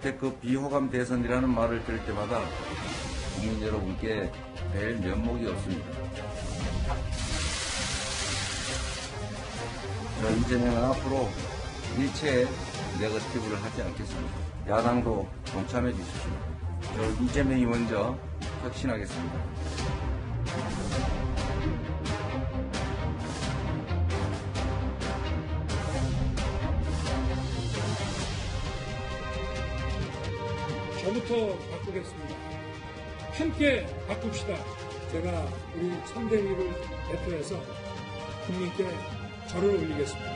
역대급 비호감 대선이라는 말을 들을 때마다 국민 여러분께 뵐 면목이 없습니다. 저 이재명은 앞으로 일체의 네거티브를 하지 않겠습니다. 야당도 동참해 주십시오. 저 이재명이 먼저 혁신하겠습니다. 저부터 바꾸겠습니다. 함께 바꿉시다. 제가 우리 선대위를 대표해서 국민께 절을 올리겠습니다.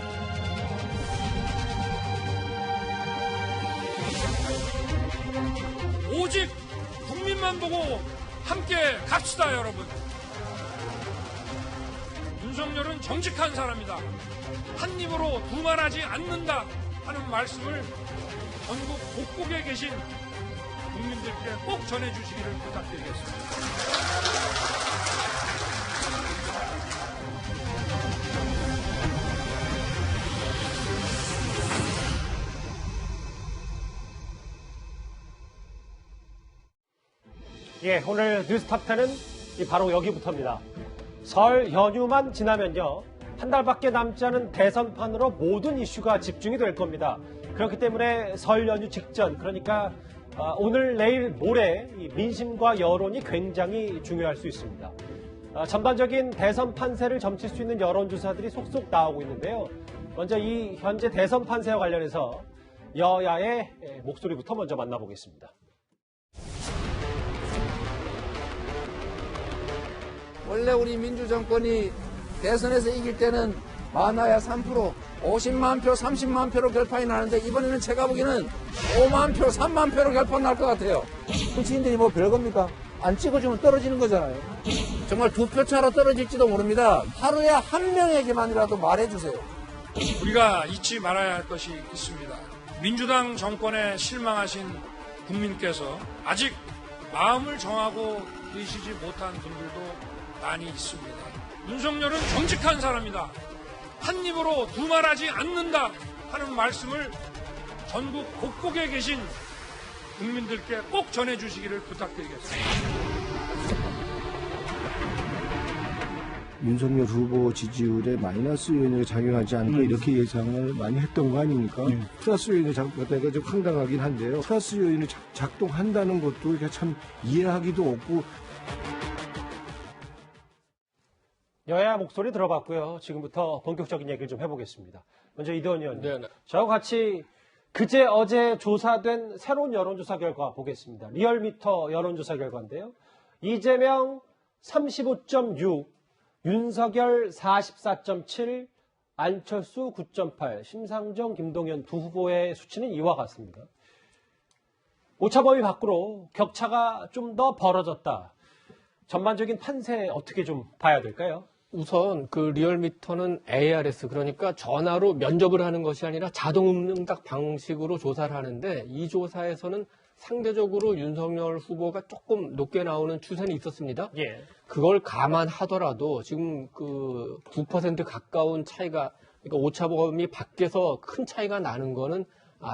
오직 국민만 보고 함께 갑시다, 여러분. 윤석열은 정직한 사람이다. 한 입으로 두말하지 않는다 하는 말씀을 전국 곳곳에 계신 국민들께 꼭 전해주시기를 부탁드리겠습니다. 예, 오늘 뉴스탑10은 바로 여기부터입니다. 설 연휴만 지나면요, 한 달밖에 남지 않은 대선판으로 모든 이슈가 집중이 될 겁니다. 그렇기 때문에 설 연휴 직전, 그러니까 오늘, 내일, 모레 이 민심과 여론이 굉장히 중요할 수 있습니다. 전반적인 대선 판세를 점칠 수 있는 여론조사들이 속속 나오고 있는데요. 먼저 이 현재 대선 판세와 관련해서 여야의 목소리부터 먼저 만나보겠습니다. 원래 우리 민주정권이 대선에서 이길 때는 많아야 3%, 50만 표, 30만 표로 결판이 나는데 이번에는 제가 보기에는 5만 표, 3만 표로 결판 날 것 같아요. 정치인들이 뭐 별겁니까? 안 찍어주면 떨어지는 거잖아요. 정말 2표 차로 떨어질지도 모릅니다. 하루에 한 명에게만이라도 말해주세요. 우리가 잊지 말아야 할 것이 있습니다. 민주당 정권에 실망하신 국민께서 아직 마음을 정하고 계시지 못한 분들도 많이 있습니다. 윤석열은 정직한 사람이다. 한 입으로 두말하지 않는다 하는 말씀을 전국 곳곳에 계신 국민들께 꼭 전해주시기를 부탁드리겠습니다. 윤석열 후보 지지율에 마이너스 요인이 작용하지 않을까 이렇게 예상을 많이 했던 거 아닙니까? 플러스 요인이 작동하니까 좀 황당하긴 한데요. 플러스 요인이 작동한다는 것도 참 이해하기도 없고. 여야 목소리 들어봤고요. 지금부터 본격적인 얘기를 좀 해보겠습니다. 먼저 이도원 의원님. 네네. 저와 같이 그제 어제 조사된 새로운 여론조사 결과 보겠습니다. 리얼미터 여론조사 결과인데요. 이재명 35.6, 윤석열 44.7, 안철수 9.8, 심상정, 김동연 두 후보의 수치는 이와 같습니다. 오차범위 밖으로 격차가 좀 더 벌어졌다. 전반적인 판세 어떻게 좀 봐야 될까요? 우선 그 리얼미터는 ARS, 그러니까 전화로 면접을 하는 것이 아니라 자동응답 방식으로 조사를 하는데, 이 조사에서는 상대적으로 윤석열 후보가 조금 높게 나오는 추세는 있었습니다. 예. 그걸 감안하더라도 지금 그 9% 가까운 차이가, 그러니까 오차범위 밖에서 큰 차이가 나는 거는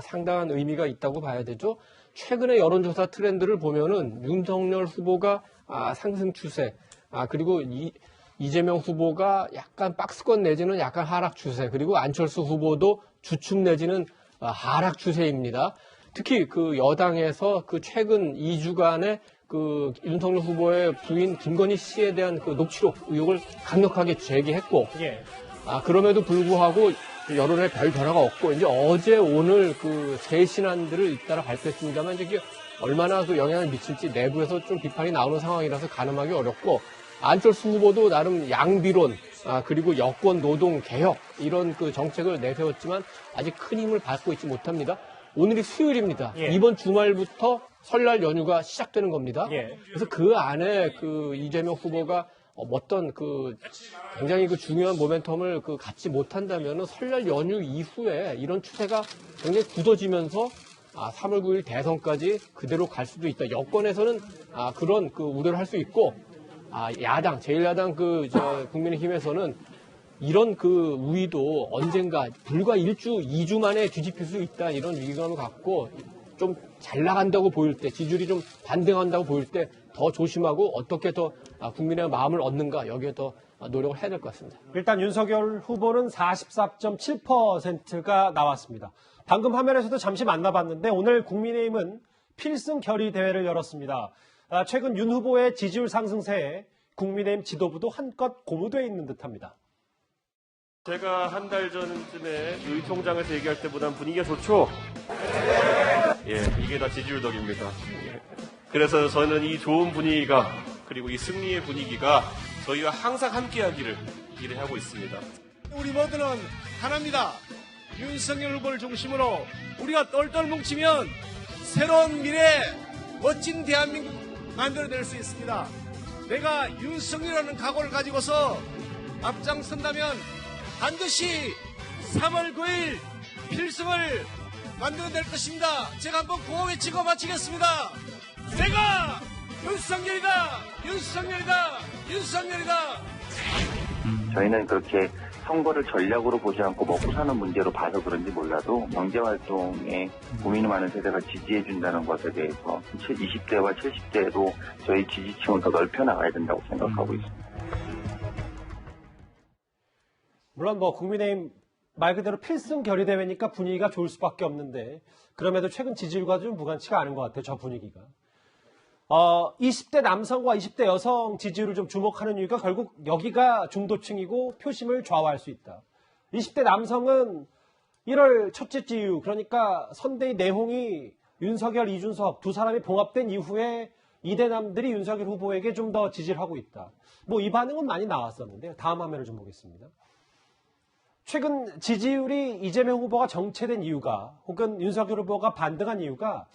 상당한 의미가 있다고 봐야 되죠. 최근의 여론조사 트렌드를 보면은 윤석열 후보가 상승 추세, 그리고 이재명 후보가 약간 박스권 내지는 약간 하락 추세, 그리고 안철수 후보도 주춤 내지는 하락 추세입니다. 특히 그 여당에서 그 최근 2주간의 그 윤석열 후보의 부인 김건희 씨에 대한 그 녹취록 의혹을 강력하게 제기했고, 예. 그럼에도 불구하고 여론에 별 변화가 없고, 이제 어제 오늘 그 새 신안들을 잇따라 발표했습니다만, 이게 얼마나 그 영향을 미칠지 내부에서 좀 비판이 나오는 상황이라서 가늠하기 어렵고, 안철수 후보도 나름 양비론, 그리고 여권 노동 개혁 이런 그 정책을 내세웠지만 아직 큰 힘을 받고 있지 못합니다. 오늘이 수요일입니다. 예. 이번 주말부터 설날 연휴가 시작되는 겁니다. 예. 그래서 그 안에 그 이재명 후보가 어떤 그 굉장히 그 중요한 모멘텀을 그 갖지 못한다면은 설날 연휴 이후에 이런 추세가 굉장히 굳어지면서 3월 9일 대선까지 그대로 갈 수도 있다. 여권에서는 그런 그 우려를 할 수 있고, 야당, 제1야당 국민의힘에서는 이런 그 우위도 언젠가 불과 1주, 2주 만에 뒤집힐 수 있다, 이런 위기감을 갖고 좀 잘 나간다고 보일 때, 지지율이 좀 반등한다고 보일 때 더 조심하고 어떻게 더 국민의 마음을 얻는가 여기에 더 노력을 해야 될 것 같습니다. 일단 윤석열 후보는 44.7%가 나왔습니다. 방금 화면에서도 잠시 만나봤는데 오늘 국민의힘은 필승 결의 대회를 열었습니다. 최근 윤 후보의 지지율 상승세에 국민의힘 지도부도 한껏 고무되어 있는 듯합니다. 제가 한 달 전쯤에 의총장에서 얘기할 때보다는 분위기가 좋죠? 예, 이게 다 지지율 덕입니다. 예. 그래서 저는 이 좋은 분위기가, 그리고 이 승리의 분위기가 저희와 항상 함께하기를 기대하고 있습니다. 우리 모두는 하나입니다. 윤석열 후보를 중심으로 우리가 똘똘 뭉치면 새로운 미래, 멋진 대한민국 만들어낼 수 있습니다. 내가 윤석열이라는 각오를 가지고서 앞장선다면 반드시 3월 9일 필승을 만들어낼 것입니다. 제가 한번 구호 외치고 마치겠습니다. 내가 윤석열이다! 윤석열이다! 윤석열이다! 저희는 그렇게 선거를 전략으로 보지 않고 먹고 사는 문제로 봐서 그런지 몰라도 경제활동에 고민이 많은 세대가 지지해준다는 것에 대해서 20대와 70대로 저희 지지층을 더 넓혀나가야 된다고 생각하고 있습니다. 물론 국민의힘 말 그대로 필승 결의 대회니까 분위기가 좋을 수밖에 없는데 그럼에도 최근 지지율과 좀 무관치가 않은 것 같아요. 저 분위기가. 20대 남성과 20대 여성 지지율을 좀 주목하는 이유가 결국 여기가 중도층이고 표심을 좌우할 수 있다. 20대 남성은 1월 첫째 주 그러니까 선대위 내홍이 윤석열, 이준석 두 사람이 봉합된 이후에 이대남들이 윤석열 후보에게 좀 더 지지를 하고 있다. 이 반응은 많이 나왔었는데요. 다음 화면을 좀 보겠습니다. 최근 지지율이 이재명 후보가 정체된 이유가 혹은 윤석열 후보가 반등한 이유가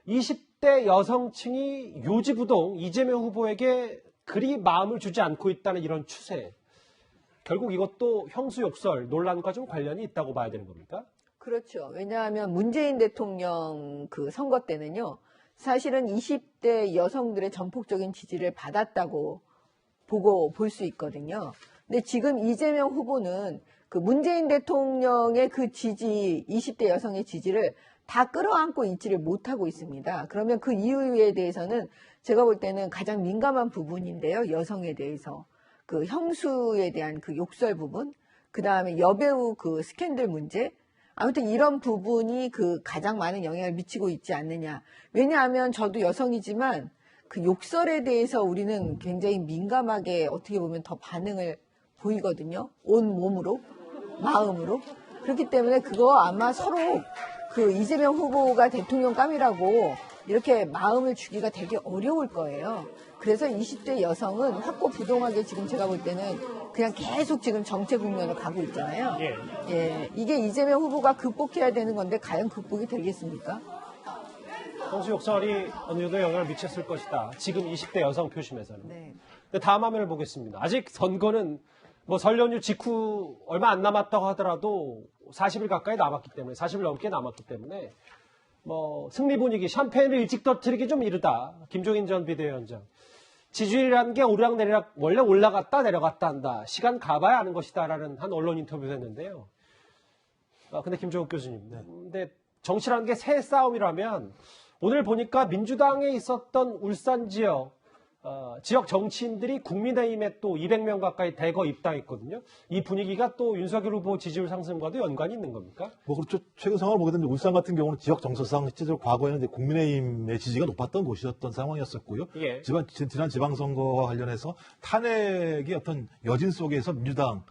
20대 여성층이 요지부동 이재명 후보에게 그리 마음을 주지 않고 있다는 이런 추세. 결국 이것도 형수욕설 논란과 좀 관련이 있다고 봐야 되는 겁니까? 그렇죠. 왜냐하면 문재인 대통령 그 선거 때는요. 사실은 20대 여성들의 전폭적인 지지를 받았다고 볼 수 있거든요. 근데 지금 이재명 후보는 그 문재인 대통령의 그 지지, 20대 여성의 지지를 다 끌어안고 있지를 못하고 있습니다. 그러면 그 이유에 대해서는 제가 볼 때는 가장 민감한 부분인데요. 여성에 대해서. 그 형수에 대한 그 욕설 부분, 그 다음에 여배우 그 스캔들 문제, 아무튼 이런 부분이 그 가장 많은 영향을 미치고 있지 않느냐. 왜냐하면 저도 여성이지만 그 욕설에 대해서 우리는 굉장히 민감하게 어떻게 보면 더 반응을 보이거든요. 온 몸으로, 마음으로. 그렇기 때문에 그거 아마 서로 그 이재명 후보가 대통령감이라고 이렇게 마음을 주기가 되게 어려울 거예요. 그래서 20대 여성은 확고부동하게 지금 제가 볼 때는 그냥 계속 지금 정체 국면을 가고 있잖아요. 예, 이게 이재명 후보가 극복해야 되는 건데 과연 극복이 되겠습니까? 형수욕설이 어느 정도 영향을 미쳤을 것이다. 지금 20대 여성 표심에서는. 네. 근데 다음 화면을 보겠습니다. 아직 선거는 설 연휴 직후 얼마 안 남았다고 하더라도 40일 가까이 남았기 때문에 40일 넘게 남았기 때문에 승리 분위기 샴페인을 일찍 터뜨리기 좀 이르다. 김종인 전 비대위원장. 지지율이라는 게 오르락내리락 원래 올라갔다 내려갔다 한다. 시간 가봐야 아는 것이다라는 한 언론 인터뷰도 했는데요. 근데 김종욱 교수님. 근데 정치라는 게 새 싸움이라면 오늘 보니까 민주당에 있었던 울산 지역 정치인들이 국민의힘에 또 200명 가까이 대거 입당했거든요. 이 분위기가 또 윤석열 후보 지지율 상승과도 연관이 있는 겁니까? 그렇죠. 최근 상황을 보게 되면 울산 같은 경우는 지역 정서상 실제로 과거에는 이제 국민의힘의 지지가 높았던 곳이었던 상황이었었고요. 예. 지난 지방선거와 관련해서 탄핵의 어떤 여진 속에서 민주당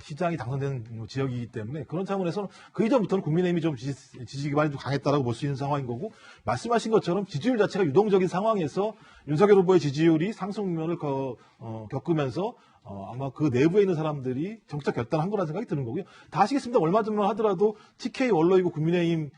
시장이 당선된 지역이기 때문에 그런 차원에서는 그 이전부터는 국민의힘이 좀 지지 기반이 좀 강했다라고 볼 수 있는 상황인 거고 말씀하신 것처럼 지지율 자체가 유동적인 상황에서 윤석열 후보의 지지율이 상승면을 겪으면서 아마 그 내부에 있는 사람들이 정치적 결단한 거라는 생각이 드는 거고요. 다 아시겠습니다. 얼마 전만 하더라도 TK 원로이고 국민의힘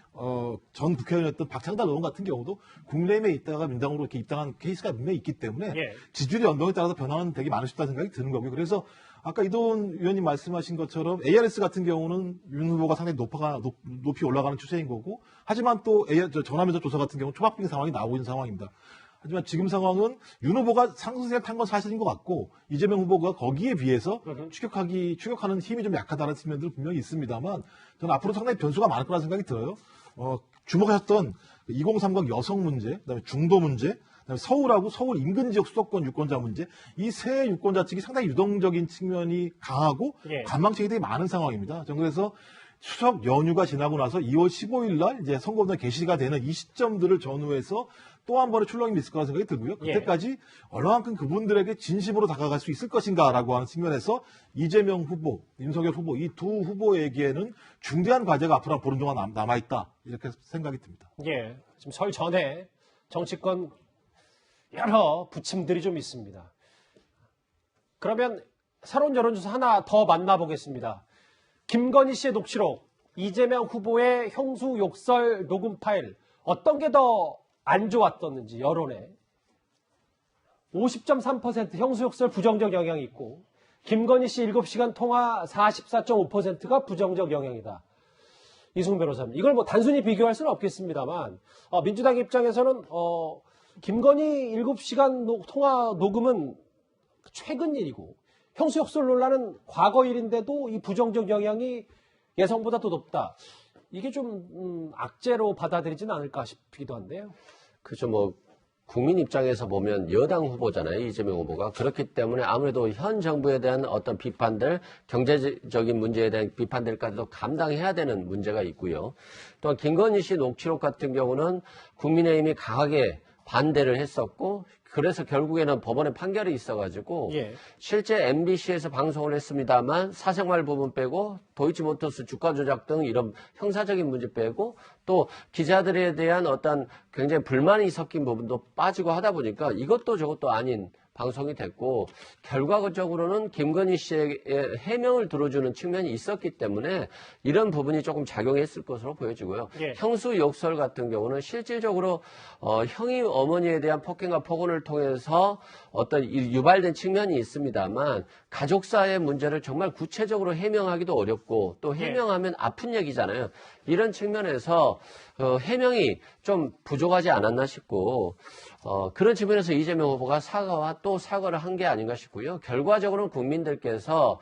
전 국회의원이었던 박창달 의원 같은 경우도 국민의힘에 있다가 민당으로 이렇게 입당한 케이스가 분명히 있기 때문에 지지율의 연동에 따라서 변화는 되게 많을 수 있다는 생각이 드는 거고요. 그래서 아까 이도훈 의원님 말씀하신 것처럼 ARS 같은 경우는 윤 후보가 상당히 높이 올라가는 추세인 거고 하지만 또 전화면접 조사 같은 경우는 초박빙 상황이 나오고 있는 상황입니다. 하지만 지금 상황은 윤 후보가 상승세를 탄 건 사실인 것 같고 이재명 후보가 거기에 비해서 추격하는 힘이 좀 약하다는 측면들은 분명히 있습니다만 저는 앞으로 상당히 변수가 많을 거라는 생각이 들어요. 주목하셨던 2030 여성 문제, 그다음에 중도 문제, 그다음에 서울하고 서울 인근 지역 수도권 유권자 문제, 이 세 유권자 측이 상당히 유동적인 측면이 강하고 예. 관망책이 되게 많은 상황입니다. 저는 그래서 추석 연휴가 지나고 나서 2월 15일 날 이제 선거운동 개시가 되는 이 시점들을 전후해서 또 한 번의 출렁임이 있을 거라는 생각이 들고요. 그때까지 얼마만큼 그분들에게 진심으로 다가갈 수 있을 것인가라고 하는 측면에서 이재명 후보, 윤석열 후보 이 두 후보에게는 중대한 과제가 앞으로 한 보름 동안 남아있다 이렇게 생각이 듭니다. 예, 지금 설 전에 정치권 여러 부침들이 좀 있습니다. 그러면 새로운 여론조사 하나 더 만나보겠습니다. 김건희 씨의 녹취록, 이재명 후보의 형수 욕설 녹음 파일, 어떤 게 더 안 좋았었는지 여론에 50.3% 형수 욕설 부정적 영향이 있고 김건희 씨 7시간 통화 44.5%가 부정적 영향이다. 이승훈 변호사님, 이걸 뭐 단순히 비교할 수는 없겠습니다만 민주당 입장에서는 김건희 7시간 통화 녹음은 최근 일이고 형수 욕설 논란은 과거 일인데도 이 부정적 영향이 예상보다 더 높다. 이게 좀 악재로 받아들이진 않을까 싶기도 한데요. 그렇죠. 뭐 국민 입장에서 보면 여당 후보잖아요, 이재명 후보가. 그렇기 때문에 아무래도 현 정부에 대한 어떤 비판들, 경제적인 문제에 대한 비판들까지도 감당해야 되는 문제가 있고요. 또한 김건희 씨 녹취록 같은 경우는 국민의힘이 강하게 반대를 했었고, 그래서 결국에는 법원의 판결이 있어가지고 실제 MBC에서 방송을 했습니다만 사생활 부분 빼고 도이치모터스 주가 조작 등 이런 형사적인 문제 빼고 또 기자들에 대한 어떤 굉장히 불만이 섞인 부분도 빠지고 하다 보니까 이것도 저것도 아닌 방송이 됐고 결과적으로는 김건희 씨의 해명을 들어주는 측면이 있었기 때문에 이런 부분이 조금 작용했을 것으로 보여지고요. 형수 욕설 같은 경우는 실질적으로 형이 어머니에 대한 폭행과 폭언을 통해서 어떤 유발된 측면이 있습니다만 가족사의 문제를 정말 구체적으로 해명하기도 어렵고 또 해명하면 아픈 얘기잖아요. 이런 측면에서 해명이 좀 부족하지 않았나 싶고 그런 측면에서 이재명 후보가 사과와 또 사과를 한 게 아닌가 싶고요. 결과적으로는 국민들께서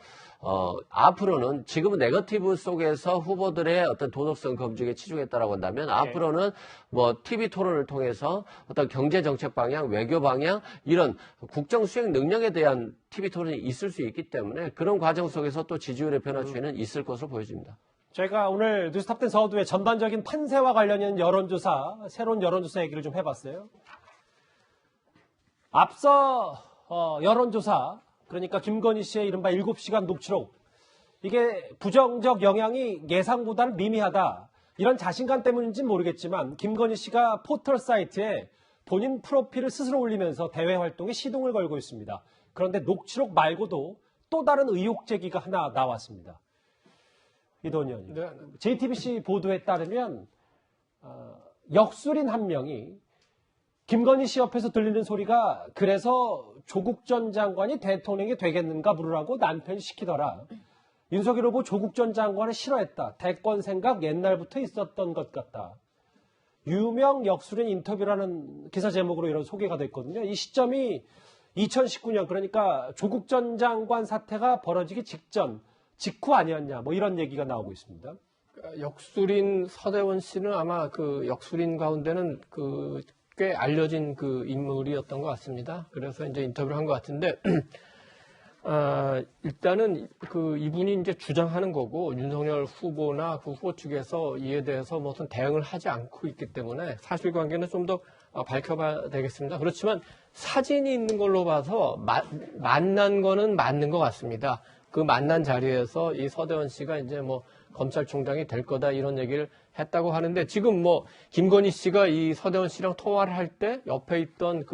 앞으로는 지금은 네거티브 속에서 후보들의 어떤 도덕성 검증에 치중했다라고 한다면 앞으로는 뭐 TV 토론을 통해서 어떤 경제 정책 방향, 외교 방향 이런 국정 수행 능력에 대한 TV 토론이 있을 수 있기 때문에 그런 과정 속에서 또 지지율의 변화 추이는 있을 것으로 보여집니다. 저희가 오늘 뉴스탑10 서두의 전반적인 판세와 관련된 여론조사, 새로운 여론조사 얘기를 좀 해봤어요. 앞서 여론조사, 그러니까 김건희 씨의 이른바 7시간 녹취록, 이게 부정적 영향이 예상보다는 미미하다. 이런 자신감 때문인지는 모르겠지만 김건희 씨가 포털 사이트에 본인 프로필을 스스로 올리면서 대외 활동에 시동을 걸고 있습니다. 그런데 녹취록 말고도 또 다른 의혹 제기가 하나 나왔습니다. 이도원 의원님, JTBC 보도에 따르면 역술인 한 명이 김건희 씨 옆에서 들리는 소리가 그래서 조국 전 장관이 대통령이 되겠는가 물으라고 남편이 시키더라. 윤석열 후보 조국 전 장관을 싫어했다. 대권 생각 옛날부터 있었던 것 같다. 유명 역술인 인터뷰라는 기사 제목으로 이런 소개가 됐거든요. 이 시점이 2019년 그러니까 조국 전 장관 사태가 벌어지기 직후 아니었냐 뭐 이런 얘기가 나오고 있습니다. 역술인 서대원 씨는 아마 그 역술인 가운데는 꽤 알려진 그 인물이었던 것 같습니다. 그래서 이제 인터뷰를 한 것 같은데, 일단은 이분이 이제 주장하는 거고, 윤석열 후보나 그 후보 측에서 이에 대해서 무슨 대응을 하지 않고 있기 때문에 사실관계는 좀 더 밝혀봐야 되겠습니다. 그렇지만 사진이 있는 걸로 봐서 만난 거는 맞는 것 같습니다. 그 만난 자리에서 이 서대원 씨가 이제 뭐 검찰총장이 될 거다 이런 얘기를 했다고 하는데 지금 뭐 김건희 씨가 이 서대원 씨랑 통화를 할 때 옆에 있던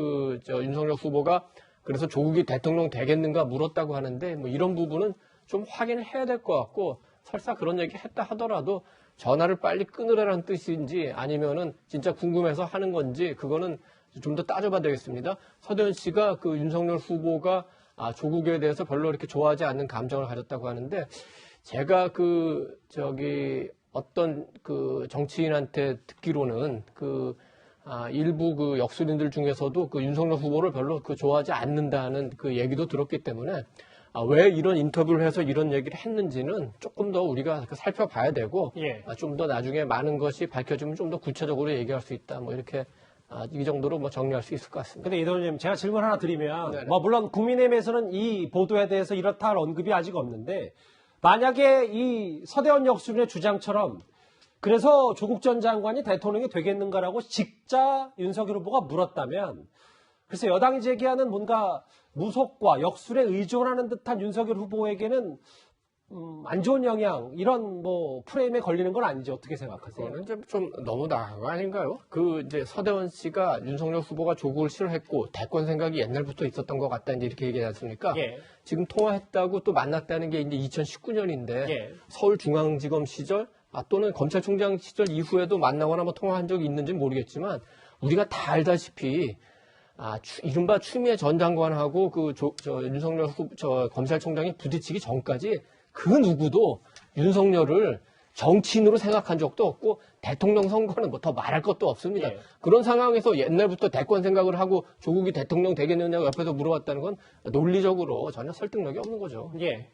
윤석열 후보가 그래서 조국이 대통령 되겠는가 물었다고 하는데 뭐 이런 부분은 좀 확인을 해야 될 것 같고 설사 그런 얘기 했다 하더라도 전화를 빨리 끊으라는 뜻인지 아니면은 진짜 궁금해서 하는 건지 그거는 좀 더 따져봐야 되겠습니다. 서대원 씨가 그 윤석열 후보가 조국에 대해서 별로 이렇게 좋아하지 않는 감정을 가졌다고 하는데 제가 어떤 정치인한테 듣기로는 일부 역술인들 중에서도 윤석열 후보를 별로 좋아하지 않는다는 그 얘기도 들었기 때문에 왜 이런 인터뷰를 해서 이런 얘기를 했는지는 조금 더 우리가 살펴봐야 되고 예. 좀 더 나중에 많은 것이 밝혀지면 좀 더 구체적으로 얘기할 수 있다. 뭐 이렇게 이 정도로 뭐 정리할 수 있을 것 같습니다. 근데 이도님 제가 질문 하나 드리면 네네. 뭐 물론 국민의힘에서는 이 보도에 대해서 이렇다 할 언급이 아직 없는데 만약에 이 서대원 역술인의 주장처럼 그래서 조국 전 장관이 대통령이 되겠는가라고 직자 윤석열 후보가 물었다면 글쎄 여당이 제기하는 뭔가 무속과 역술에 의존하는 듯한 윤석열 후보에게는 안 좋은 영향 이런 뭐 프레임에 걸리는 건 아니죠. 어떻게 생각하세요? 그거는 좀 너무 나은 거 아닌가요? 이제 서대원 씨가 윤석열 후보가 조국을 싫어했고 대권 생각이 옛날부터 있었던 것 같다 이제 이렇게 얘기하지 않습니까? 예. 지금 통화했다고 또 만났다는 게 이제 2019년인데 예. 서울중앙지검 시절 또는 검찰총장 시절 이후에도 만나거나 뭐 통화한 적이 있는지는 모르겠지만 우리가 다 알다시피 이른바 추미애 전 장관하고 윤석열 검찰총장이 부딪히기 전까지 그 누구도 윤석열을 정치인으로 생각한 적도 없고 대통령 선거는 뭐 더 말할 것도 없습니다. 예. 그런 상황에서 옛날부터 대권 생각을 하고 조국이 대통령 되겠느냐고 옆에서 물어봤다는 건 논리적으로 전혀 설득력이 없는 거죠. 예.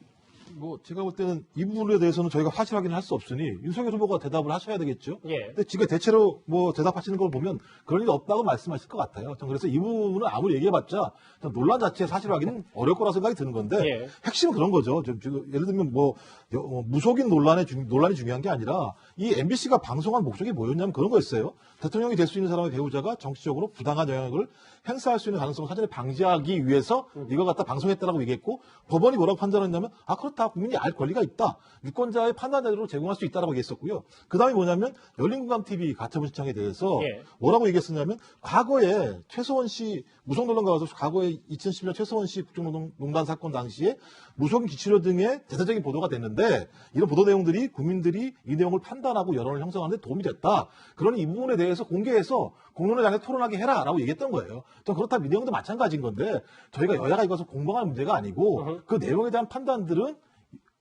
뭐 제가 볼 때는 이 부분에 대해서는 저희가 확실하게는 할 수 없으니 윤석열 후보가 대답을 하셔야 되겠죠. 예. 근데 지금 대체로 뭐 대답하시는 걸 보면 그런 일이 없다고 말씀하실 것 같아요. 전 그래서 이 부분은 아무리 얘기해봤자 논란 자체 사실 확인은 어려울 거라 생각이 드는 건데 예. 핵심은 그런 거죠. 지금 예를 들면 무속인 논란이 중요한 게 아니라 이 MBC가 방송한 목적이 뭐였냐면 그런 거였어요. 대통령이 될 수 있는 사람의 배우자가 정치적으로 부당한 영향을 행사할 수 있는 가능성을 사전에 방지하기 위해서 이걸 갖다 방송했다라고 얘기했고 법원이 뭐라고 판단했냐면 그렇다 국민이 알 권리가 있다 유권자의 판단 자료로 제공할 수 있다라고 얘기했었고요. 그 다음에 뭐냐면 열린공감TV 가처분 신청에 대해서 예. 뭐라고 얘기했었냐면 과거에 최소원 씨 무속 논란과 가서 과거에 2010년 최소원 씨 국정농단 사건 당시에 무속인 기치료 등의 대대적인 보도가 됐는데 이런 보도 내용들이 국민들이 이 내용을 판단하고 여론을 형성하는 데 도움이 됐다. 그러니 이 부분에 대해서 공개해서 공론을 향해 토론하게 해라라고 얘기했던 거예요. 또 그렇다면 이 내용도 마찬가지인 건데 저희가 여야가 이것을 공방할 문제가 아니고 그 내용에 대한 판단들은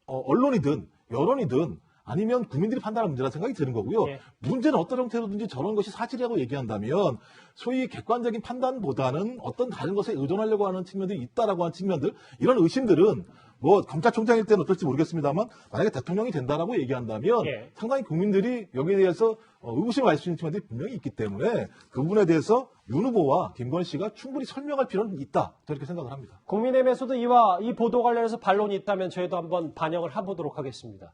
언론이든 여론이든 아니면 국민들이 판단할 문제라 생각이 드는 거고요. 예. 문제는 어떤 형태로든지 저런 것이 사실이라고 얘기한다면 소위 객관적인 판단보다는 어떤 다른 것에 의존하려고 하는 측면들이 있다라고 하는 측면들 이런 의심들은 뭐 검찰총장일 때는 어떨지 모르겠습니다만 만약에 대통령이 된다라고 얘기한다면 예. 상당히 국민들이 여기에 대해서 의구심을 알 수 있는 측면들이 분명히 있기 때문에 그 부분에 대해서 윤 후보와 김건희 씨가 충분히 설명할 필요는 있다. 저렇게 생각을 합니다. 국민의힘에서도 이 보도 관련해서 반론이 있다면 저희도 한번 반영을 해보도록 하겠습니다.